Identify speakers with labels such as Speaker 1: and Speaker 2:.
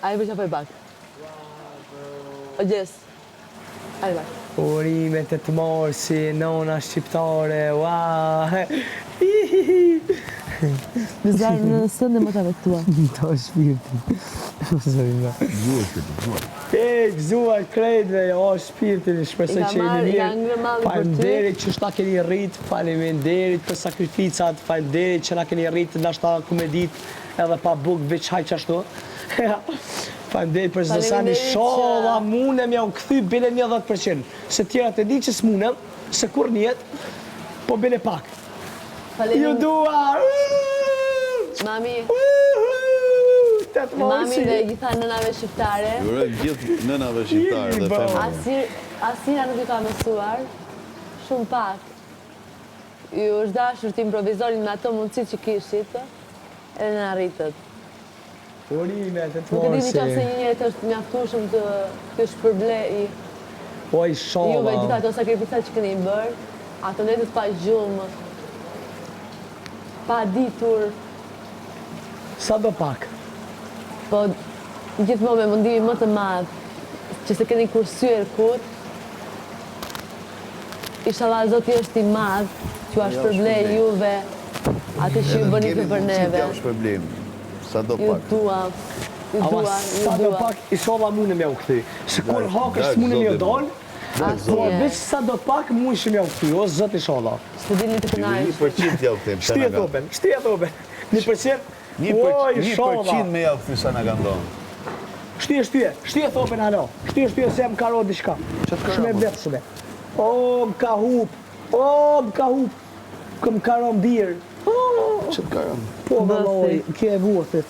Speaker 1: A i përqa për bak. O gjes. A i bak.
Speaker 2: Urimet e të marë si nona shqiptare,
Speaker 1: Bizarë në sëndë më të vetua.
Speaker 2: Ta shpirtin.
Speaker 3: Gjuar shpirtin,
Speaker 2: Gëzuar krejtve, o shpirtin, shpresoj që jeni mirë. Faleminderit që shta keni rrit, faleminderit për sakrificat, faleminderit që na keni rrit, nashta ku me dit edhe pa buk veç haj qashtu. Faleminderit për zësani, shola munem ja u këthy bile 10%. Se tjerat e di që s'munem, se kur njet, po bile pak. Ju dua!
Speaker 1: Mami. Mami dhe gjitha nënave shqiptare.
Speaker 3: Jurojmë gjithë nënave shqiptare dhe femrave.
Speaker 1: Asira nuk ju ka mësuar, shumë pak. Ju është dashur të improvizonin me ato mundësit që kishit, edhe në arritët.
Speaker 2: Urimet e të
Speaker 1: Nuk e di
Speaker 2: morsi.
Speaker 1: një qafë se një njerët është mjaftueshëm të shpërblej
Speaker 2: Oj, shola.
Speaker 1: juve gjitha ato sakrificat që keni bërë, ato netët pa gjumë, pa ditur,
Speaker 2: Sa do pak.
Speaker 1: po gjithmonë me mundimi më të madh, që se keni kursyer kur, inshallah Zoti është i madh, që a shpërblej juve atë që ju bëni për neve.
Speaker 3: Jam shpërblim, sa do
Speaker 1: Ju
Speaker 3: pak.
Speaker 1: dua, ju
Speaker 2: Ama
Speaker 1: dua,
Speaker 2: sa
Speaker 1: ju
Speaker 2: do
Speaker 1: dua.
Speaker 2: pak, inshallah munem ja u këthy. Se kur
Speaker 3: Daj,
Speaker 2: hakësh
Speaker 3: daj,
Speaker 2: s'munem ja
Speaker 3: Zoti.
Speaker 2: dal, po veç sa do pak muishim ja u këthy, o zot inshallah.
Speaker 1: Së dini të kënaqesh.
Speaker 3: 1% ja u them, sa na
Speaker 2: Shtie
Speaker 3: ka.
Speaker 2: thoben, shtie thoben. 1%, oj,
Speaker 3: 1% me ja u them sa na ka ndonë.
Speaker 2: Shtie thoben halo. Shtie se më karo diçka.
Speaker 3: Çfarë ka
Speaker 2: Shme
Speaker 3: rënë?
Speaker 2: vetë shumë. O, më ka hup. Këm karo më birë.
Speaker 3: Që të karëm?
Speaker 2: Po,
Speaker 1: Bësi.
Speaker 2: vëlloj, kje e vuatit.